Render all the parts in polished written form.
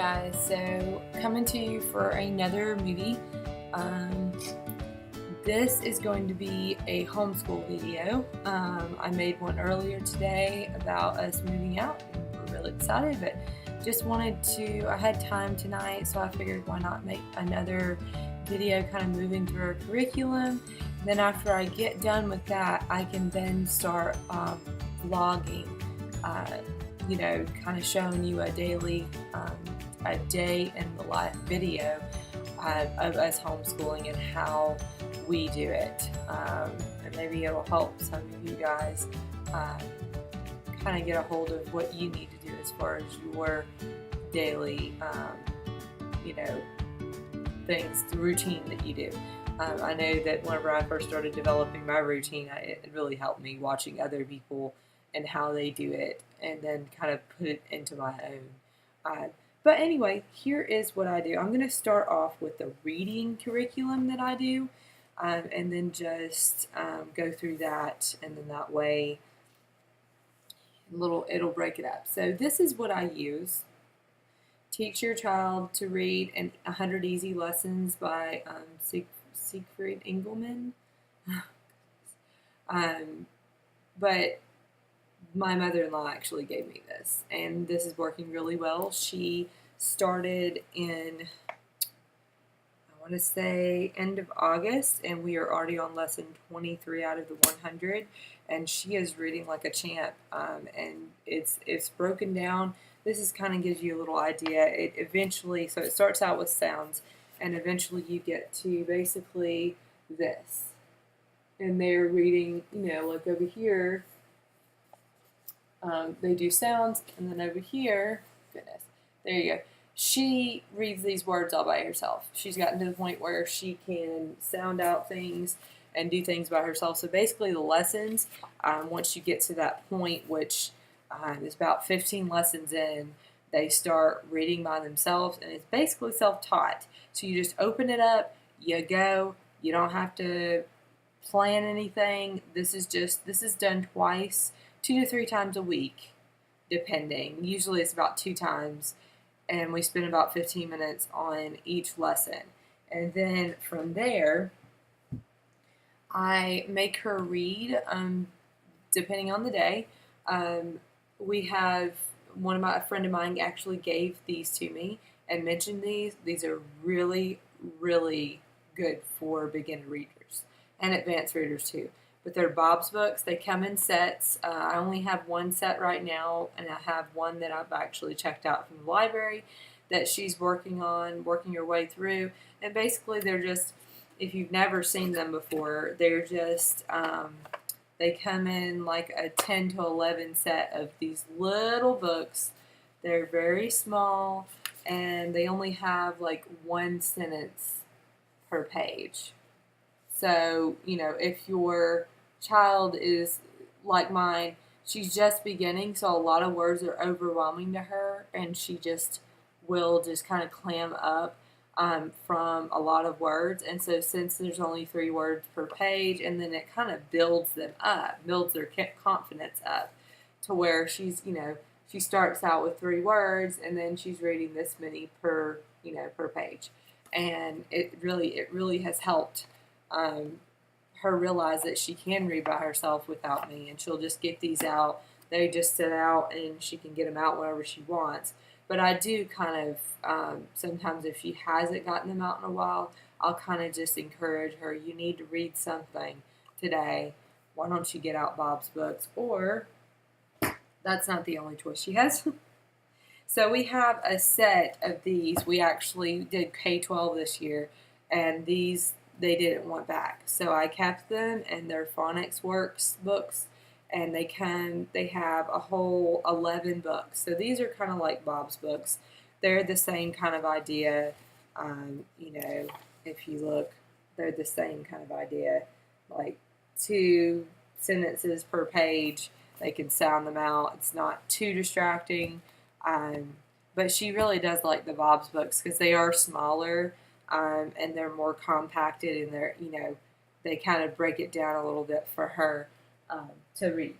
guys, so coming to you for another movie. This is going to be a homeschool video. I made one earlier today about us moving out, and we're really excited, but just wanted to, I had time tonight, so I figured why not make another video kind of moving through our curriculum. And then after I get done with that, I can then start vlogging, kind of showing you a daily, a day in the life video of us homeschooling and how we do it. And maybe it'll help some of you guys kind of get a hold of what you need to do as far as your daily, things, the routine that you do. I know that whenever I first started developing my routine, it really helped me watching other people and how they do it, and then kind of put it into my own. But anyway, here is what I do. I'm going to start off with the reading curriculum that I do, and then just go through that, and then that way it'll break it up. So this is what I use. Teach your child to read 100 Easy Lessons by Siegfried Engelmann. But my mother-in-law actually gave me this, and this is working really well. She started in, I want to say, end of August, and we are already on lesson 23 out of the 100, and she is reading like a champ, and it's broken down. This is kind of gives you a little idea. It eventually, so it starts out with sounds, and eventually you get to basically this, and they're reading, like over here, they do sounds, and then over here, goodness, there you go. She reads these words all by herself. She's gotten to the point where she can sound out things and do things by herself. So basically the lessons, once you get to that point, which is about 15 lessons in, they start reading by themselves, and it's basically self-taught. So you just open it up, you go, you don't have to plan anything. This is done twice, 2 to 3 times a week, depending. Usually it's about 2 times, and we spend about 15 minutes on each lesson. And then from there, I make her read, depending on the day. We have a friend of mine actually gave these to me and mentioned these. These are really, really good for beginner readers and advanced readers too. But they're Bob's books. They come in sets. I only have one set right now, and I have one that I've actually checked out from the library that she's working her way through. And basically they're just, if you've never seen them before, they're just, they come in like a 10 to 11 set of these little books. They're very small, and they only have like 1 sentence per page. So, if your child is like mine, she's just beginning, so a lot of words are overwhelming to her, and she will kind of clam up from a lot of words. And so since there's only 3 words per page, and then it kind of builds them up, builds their confidence up to where she's, she starts out with 3 words, and then she's reading this many per page. And it really has helped her realize that she can read by herself without me, and she'll just get these out. They just sit out, and she can get them out whenever she wants. But I do kind of, sometimes if she hasn't gotten them out in a while, I'll kind of just encourage her, you need to read something today. Why don't you get out Bob's books? Or that's not the only choice she has. So we have a set of these. We actually did K-12 this year, and these they didn't want back. So I kept them, and they're Phonics Works books, and they have a whole 11 books. So these are kind of like Bob's books. They're the same kind of idea. If you look, they're the same kind of idea. Like 2 sentences per page. They can sound them out. It's not too distracting. But she really does like the Bob's books because they are smaller, and they're more compacted, and they kind of break it down a little bit for her to read.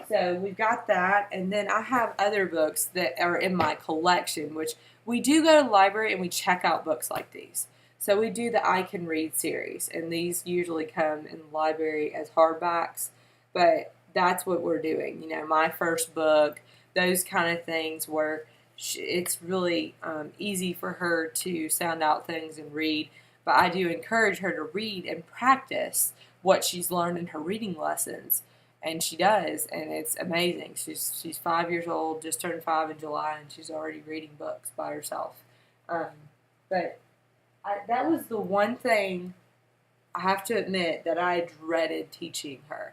So we've got that, and then I have other books that are in my collection, which we do go to the library and we check out books like these. So we do the I Can Read series, and these usually come in the library as hardbacks, but that's what we're doing. You know, my first book, those kind of things where it's really easy for her to sound out things and read, but I do encourage her to read and practice what she's learned in her reading lessons, and she does, and it's amazing. She's 5 years old, just turned 5 in July, and she's already reading books by herself. Um, but that was the one thing I have to admit that I dreaded teaching her,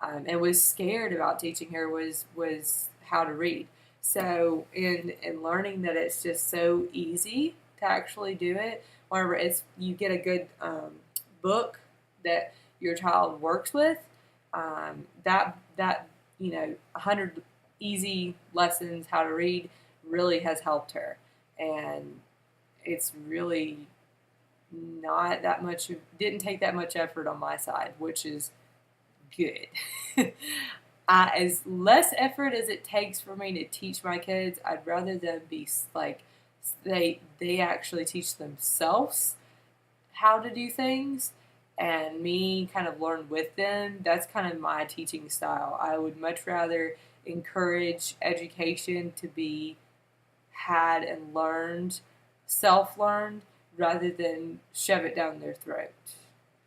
and was scared about teaching her was how to read. So in learning that it's just so easy to actually do it, whenever you get a good book that your child works with, that 100 easy lessons how to read really has helped her, and it's really not that much. Didn't take that much effort on my side, which is good. As less effort as it takes for me to teach my kids, I'd rather them be like they actually teach themselves how to do things, and me kind of learn with them. That's kind of my teaching style. I would much rather encourage education to be had and learned, self-learned, rather than shove it down their throat.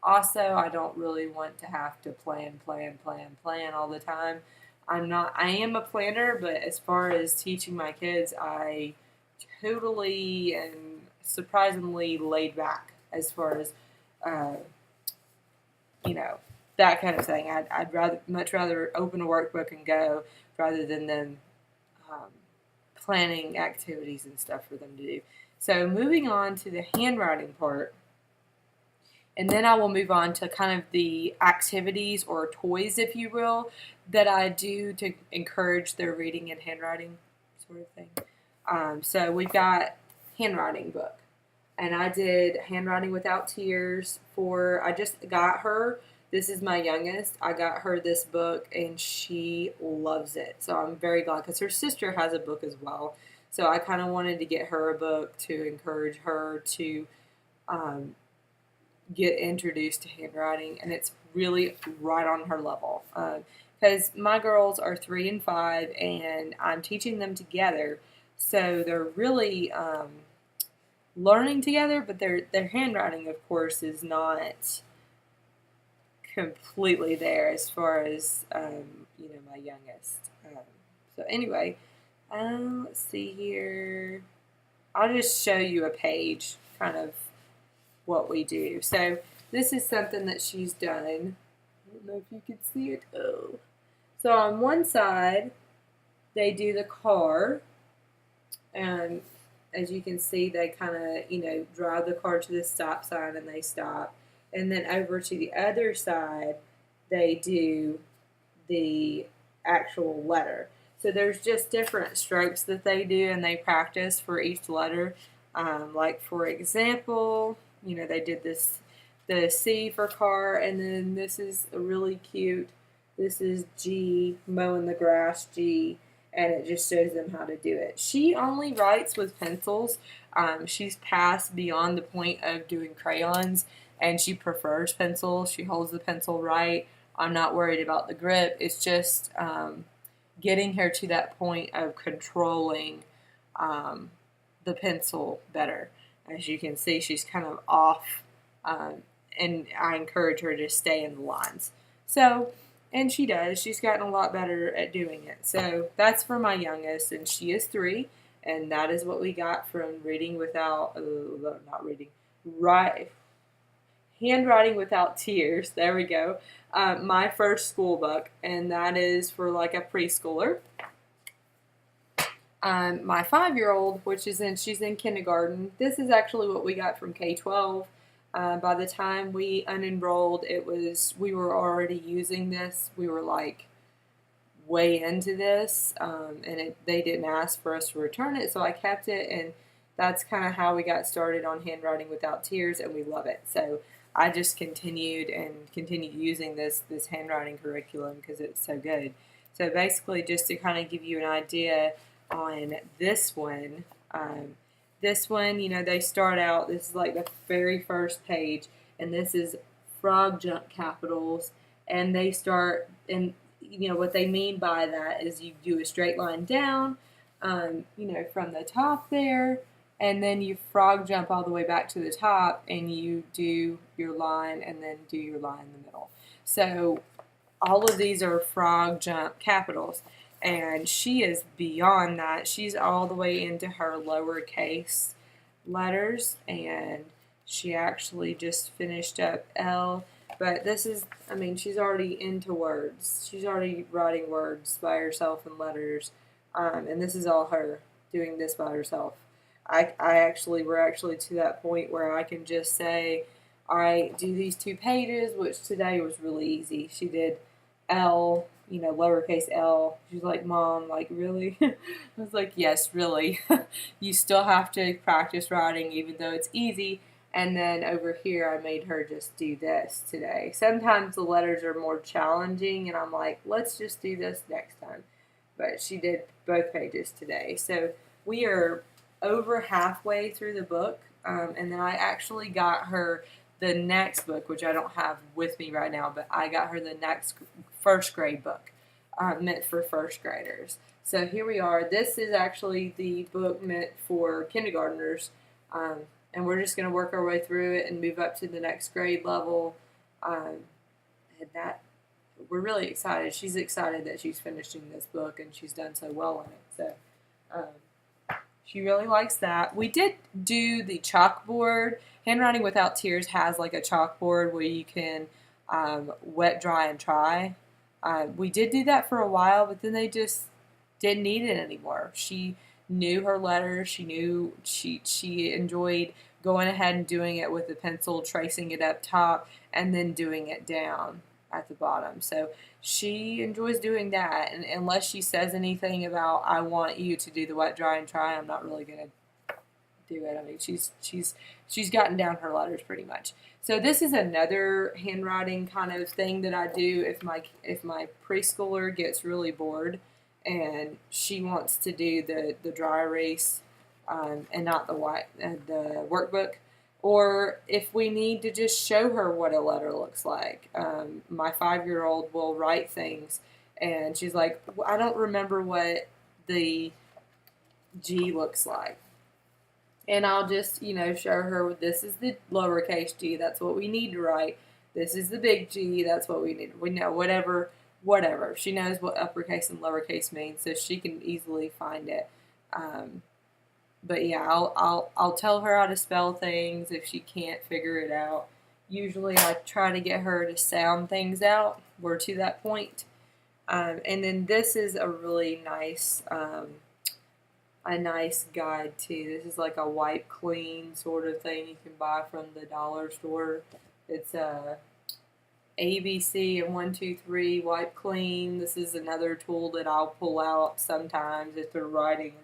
Also, I don't really want to have to plan all the time. I am a planner, but as far as teaching my kids, I totally and surprisingly laid back as far as, uh, that kind of thing. I'd much rather open a workbook and go rather than them um, planning activities and stuff for them to do. So moving on to the handwriting part, and then I will move on to kind of the activities or toys, if you will, that I do to encourage their reading and handwriting sort of thing. So we've got handwriting book, and I did Handwriting Without Tears I just got her. This is my youngest. I got her this book, and she loves it. So I'm very glad, because her sister has a book as well. So I kind of wanted to get her a book to encourage her to get introduced to handwriting, and it's really right on her level. Because my girls are 3 and 5, and I'm teaching them together, so they're really learning together. But their handwriting, of course, is not completely there as far as my youngest. So anyway, let's see here. I'll just show you a page, kind of what we do. So this is something that she's done. I don't know if you can see it. Oh. So on one side, they do the car, and as you can see, they kind of, drive the car to the stop sign and they stop. And then over to the other side, they do the actual letter. So there's just different strokes that they do, and they practice for each letter. Like, for example, they did the C for car, and then this is a really cute. This is G, mowing the grass, G, and it just shows them how to do it. She only writes with pencils. She's passed beyond the point of doing crayons, and she prefers pencils. She holds the pencil right. I'm not worried about the grip. It's just getting her to that point of controlling the pencil better. As you can see, she's kind of off, and I encourage her to stay in the lines. So, and she does. She's gotten a lot better at doing it. So that's for my youngest, and she is 3, and that is what we got from Handwriting Without Tears. There we go. My first school book, and that is for like a preschooler. My 5-year-old, she's in kindergarten. This is actually what we got from K-12. By the time we unenrolled, we were already using this. We were like way into this, and they didn't ask for us to return it, so I kept it, and that's kind of how we got started on Handwriting Without Tears, and we love it. So I just continued using this handwriting curriculum because it's so good. So basically, just to kind of give you an idea on this one, they start out, this is like the very first page, and this is frog jump capitals, and they start, and what they mean by that is you do a straight line down, from the top there, and then you frog jump all the way back to the top, and you do your line, and then do your line in the middle. So all of these are frog jump capitals, and she is beyond that. She's all the way into her lowercase letters, and she actually just finished up L. But this is, she's already into words. She's already writing words by herself and letters, and this is all her doing this by herself. We're actually to that point where I can just say, all right, do these 2 pages, which today was really easy. She did L, lowercase L. She's like, Mom, like, really? I was like, yes, really. You still have to practice writing, even though it's easy. And then over here, I made her just do this today. Sometimes the letters are more challenging, and I'm like, let's just do this next time. But she did both pages today. So we are over halfway through the book, and then I actually got her the next book, which I don't have with me right now, but I got her the next first grade book, meant for first graders. So here we are. This is actually the book meant for kindergartners, and we're just going to work our way through it and move up to the next grade level. And we're really excited. She's excited that she's finishing this book, and she's done so well in it. So she really likes that. We did do the chalkboard. Handwriting Without Tears has like a chalkboard where you can wet, dry, and try. We did do that for a while, but then they just didn't need it anymore. She knew her letters. She knew she enjoyed going ahead and doing it with the pencil, tracing it up top, and then doing it down at the bottom. So she enjoys doing that, and unless she says anything about, I want you to do the wet, dry, and try, I'm not really going to do it. She's gotten down her letters pretty much. So this is another handwriting kind of thing that I do if my preschooler gets really bored and she wants to do the dry erase and not the workbook, or if we need to just show her what a letter looks like. My 5-year-old will write things, and she's like, I don't remember what the G looks like. And I'll just, show her, this is the lowercase g, that's what we need to write. This is the big G, that's what we need. We know, whatever. She knows what uppercase and lowercase means, so she can easily find it. But yeah, I'll tell her how to spell things if she can't figure it out. Usually I try to get her to sound things out. We're to that point. And then this is a really nice guide too. This is like a wipe clean sort of thing you can buy from the dollar store. It's ABC and 1, 2, 3 wipe clean. This is another tool that I'll pull out sometimes if they're writing.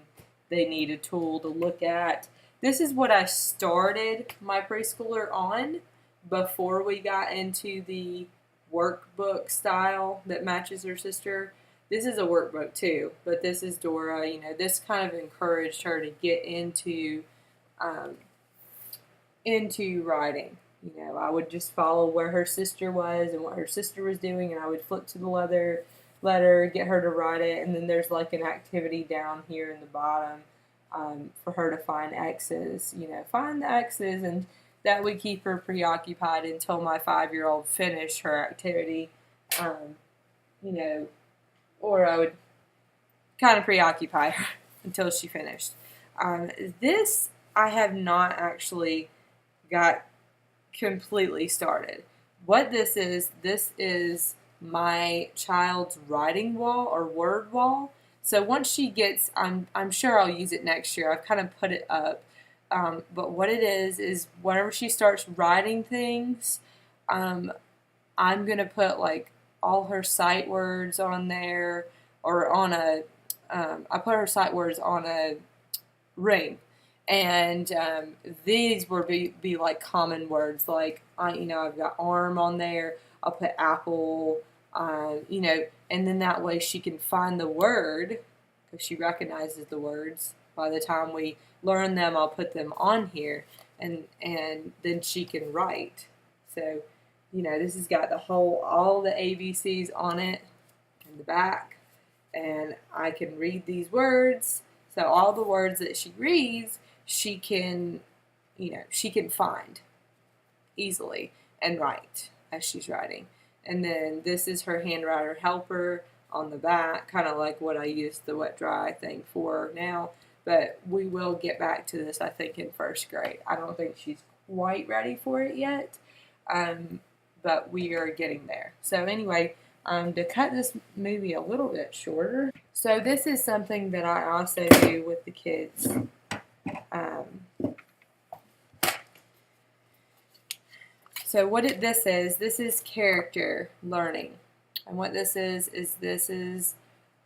They need a tool to look at. This is what I started my preschooler on before we got into the workbook style that matches her sister. This is a workbook too, but this is Dora. This kind of encouraged her to get into writing. I would just follow where her sister was and what her sister was doing, and I would flip to the letter, get her to write it, and then there's like an activity down here in the bottom for her to find X's. Find the X's, and that would keep her preoccupied until my 5-year-old finished her activity. Or I would kind of preoccupy her until she finished. This I have not actually got completely started. What this is my child's writing wall or word wall. So once she gets, I'm sure I'll use it next year. I've kind of put it up. But what it is whenever she starts writing things, I'm going to put like all her sight words on there, or on I put her sight words on a ring. And these will be like common words, like I've got arm on there. I'll put apple, you know, and then that way she can find the word because she recognizes the words. By the time we learn them, I'll put them on here, and then she can write. So, you know, this has got all the ABCs on it in the back, and I can read these words. So all the words that she reads, she can, you know, she can find easily and write as she's writing. And then this is her handwriter helper on the back, kind of like what I use the wet dry thing for now. But we will get back to this, I think, in first grade. I don't think she's quite ready for it yet, but we are getting there. So anyway, to cut this maybe a little bit shorter, so this is something that I also do with the kids. So what this is character learning. And what this is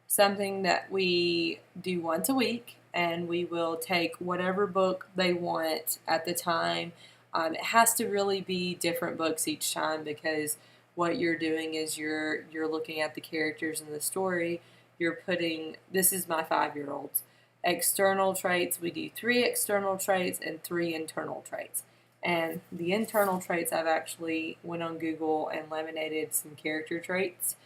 something that we do once a week, and we will take whatever book they want at the time. It has to really be different books each time, because what you're doing is you're looking at the characters in the story. You're putting, this is my 5-year-old's external traits. We do 3 external traits and 3 internal traits. And the internal traits, I've actually went on Google and laminated some character traits,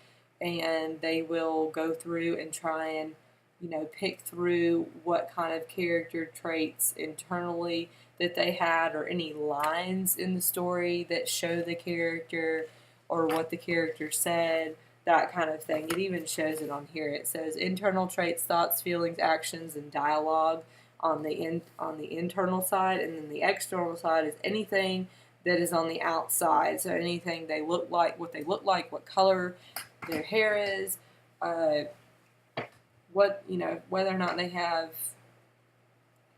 and they will go through and try and, you know, pick through what kind of character traits internally that they had, or any lines in the story that show the character or what the character said, that kind of thing. It even shows it on here. It says internal traits, thoughts, feelings, actions, and dialogue on the internal side, and then the external side is anything that is on the outside. So anything they look like, what they look like, what color their hair is, what, you know, whether or not they have,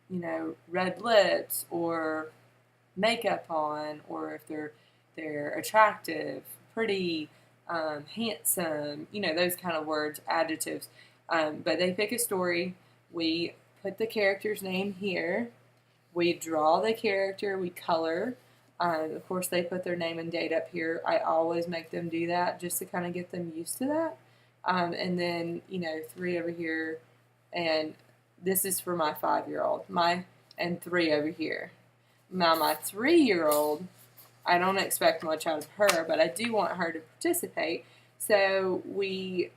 you know, red lips or makeup on, or if they're attractive, pretty, handsome, you know, those kind of words, adjectives. But they pick a story. We put the character's name here. We draw the character. We color. Of course, they put their name and date up here. I always make them do that just to kind of get them used to that. And then, you know, 3 over here. And this is for my 5-year-old. And 3 over here. Now, my 3-year-old, I don't expect much out of her, but I do want her to participate. So we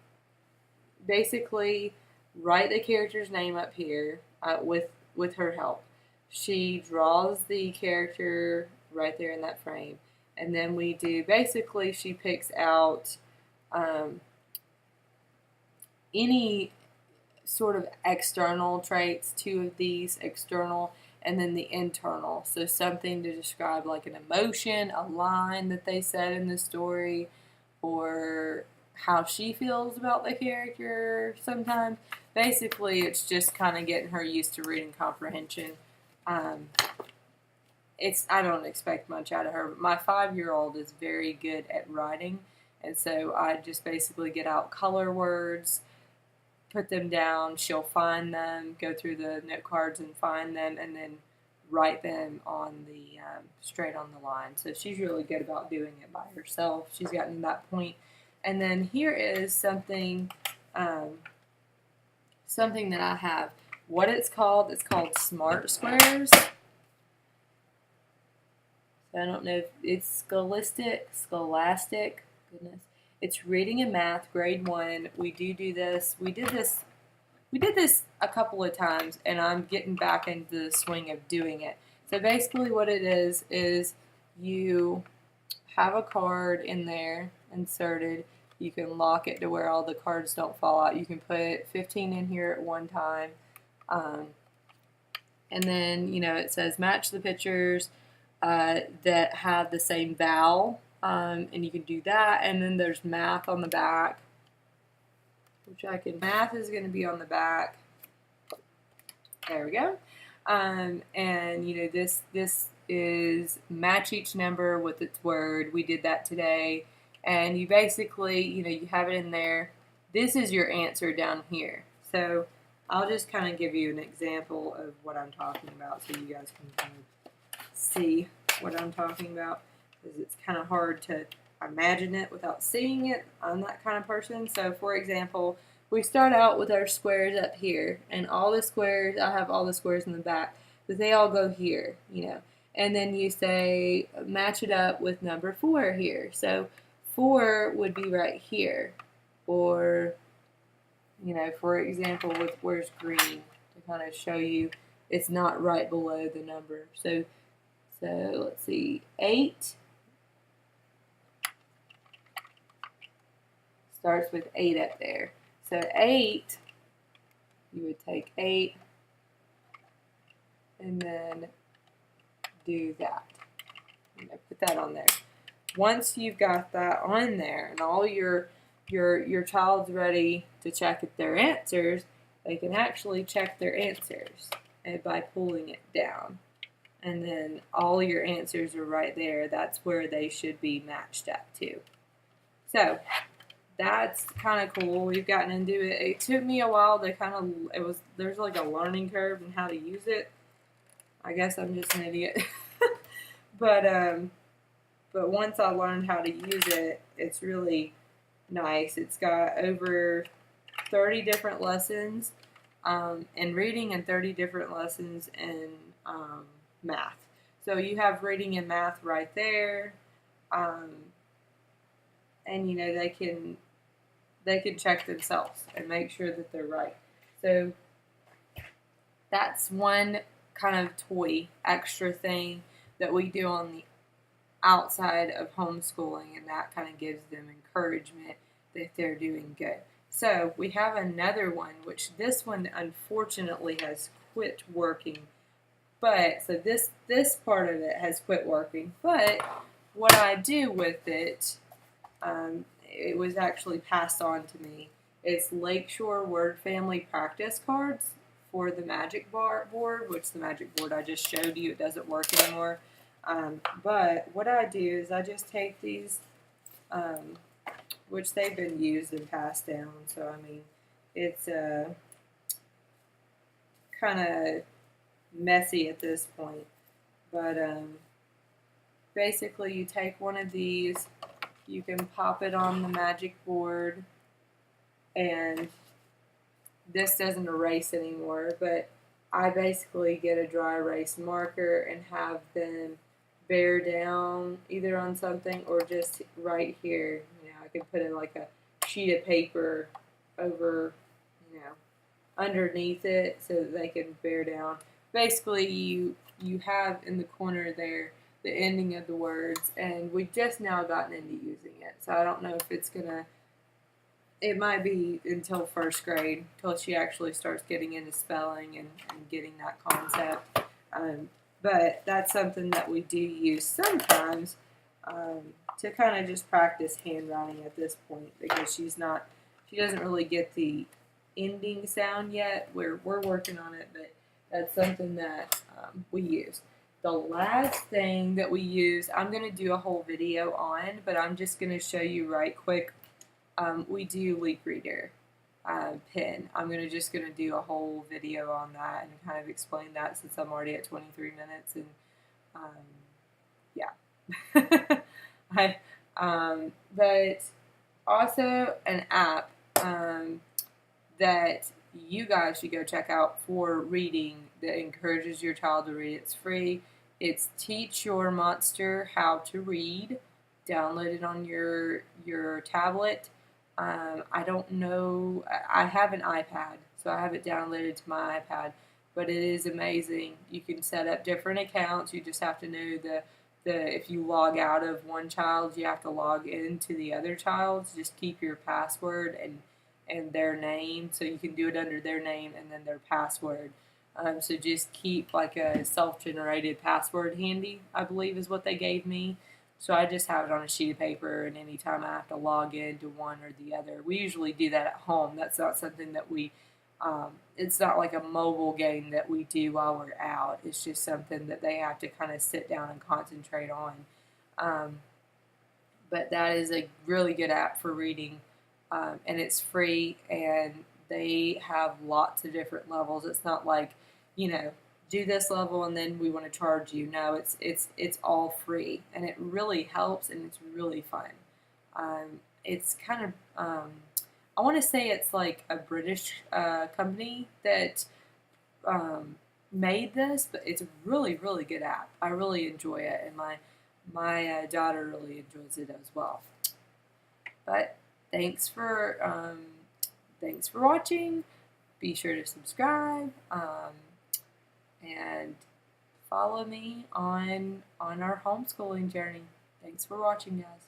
basically write the character's name up here with her help. She draws the character right there in that frame, and then we do, basically she picks out any sort of external traits, 2 of these external, and then the internal. So something to describe like an emotion, a line that they said in the story, or how she feels about the character sometimes. Basically, it's just kind of getting her used to reading comprehension. I don't expect much out of her. But my 5-year-old is very good at writing, and so I just basically get out color words, put them down. She'll find them, go through the note cards and find them, and then write them on the straight on the line. So she's really good about doing it by herself. She's gotten to that point. And then here is something something that I have. What it's called Smart Squares. So I don't know if it's Scholastic. Goodness. It's reading and math, grade 1. We do this. We did this a couple of times, and I'm getting back into the swing of doing it. So basically what it is you have a card in there inserted. You can lock it to where all the cards don't fall out. You can put 15 in here at one time. And then, you know, it says match the pictures that have the same vowel. And you can do that. And then there's math on the back, which math is going to be on the back. There we go. And, you know, this is match each number with its word. We did that today. And you basically, you know, you have it in there. This is your answer down here. So I'll just kind of give you an example of what I'm talking about so you guys can kind of see what I'm talking about. Because it's kind of hard to, imagine it without seeing it. I'm that kind of person. So, for example, we start out with our squares up here, and all the squares, I have all the squares in the back, but they all go here, you know. And then you say, match it up with number 4 here. So 4 would be right here. Or, you know, for example, with where's green, to kind of show you it's not right below the number. So let's see, 8 starts with 8 up there. So 8, you would take 8 and then do that. You know, put that on there. Once you've got that on there and all your child's ready to check their answers, they can actually check their answers by pulling it down. And then all your answers are right there. That's where they should be matched up to. So that's kind of cool. We've gotten into it. It took me a while to there's like a learning curve in how to use it. I guess I'm just an idiot. But once I learned how to use it, it's really nice. It's got over 30 different lessons in reading and 30 different lessons in math. So you have reading and math right there, and you know they can check themselves and make sure that they're right. So that's one kind of toy extra thing that we do on the outside of homeschooling, and that kind of gives them encouragement that they're doing good. So we have another one, which this one unfortunately has quit working. But so this part of it has quit working. But what I do with it, it was actually passed on to me. It's Lakeshore Word Family practice cards for the Magic board, which the Magic board I just showed you, it doesn't work anymore. But what I do is I just take these, which they've been used and passed down. So I mean, it's kind of messy at this point. But basically, you take one of these, you can pop it on the Magic board, and this doesn't erase anymore, but I basically get a dry erase marker and have them bear down either on something or just right here. You know, I can put in like a sheet of paper over, you know, underneath it so that they can bear down. Basically, you have in the corner there the ending of the words, and we've just now gotten into using it, so I don't know if it's gonna. It might be until first grade, till she actually starts getting into spelling and getting that concept. But that's something that we do use sometimes to kind of just practice handwriting at this point, because she doesn't really get the ending sound yet. We're working on it, but that's something that we use. The last thing that we use, I'm going to do a whole video on, but I'm just going to show you right quick. We do leak reader pen. I'm just going to do a whole video on that and kind of explain that, since I'm already at 23 minutes. And yeah. But also an app that you guys should go check out for reading that encourages your child to read. It's free. It's Teach Your Monster How to Read. Download it on your tablet. I don't know. I have an iPad, so I have it downloaded to my iPad. But it is amazing. You can set up different accounts. You just have to know if you log out of one child, you have to log into the other child's. Just keep your password and their name, so you can do it under their name and then their password. So just keep like a self-generated password handy, I believe is what they gave me. So I just have it on a sheet of paper, and anytime I have to log into one or the other, we usually do that at home. That's not something that it's not like a mobile game that we do while we're out. It's just something that they have to kind of sit down and concentrate on. But that is a really good app for reading, and it's free, and they have lots of different levels. It's not like, you know, do this level and then we want to charge you. No, it's all free, and it really helps, and it's really fun. It's kind of I want to say it's like a British company that made this, but it's a really, really good app. I really enjoy it, and my daughter really enjoys it as well. But thanks for watching. Be sure to subscribe and follow me on our homeschooling journey. Thanks for watching, guys.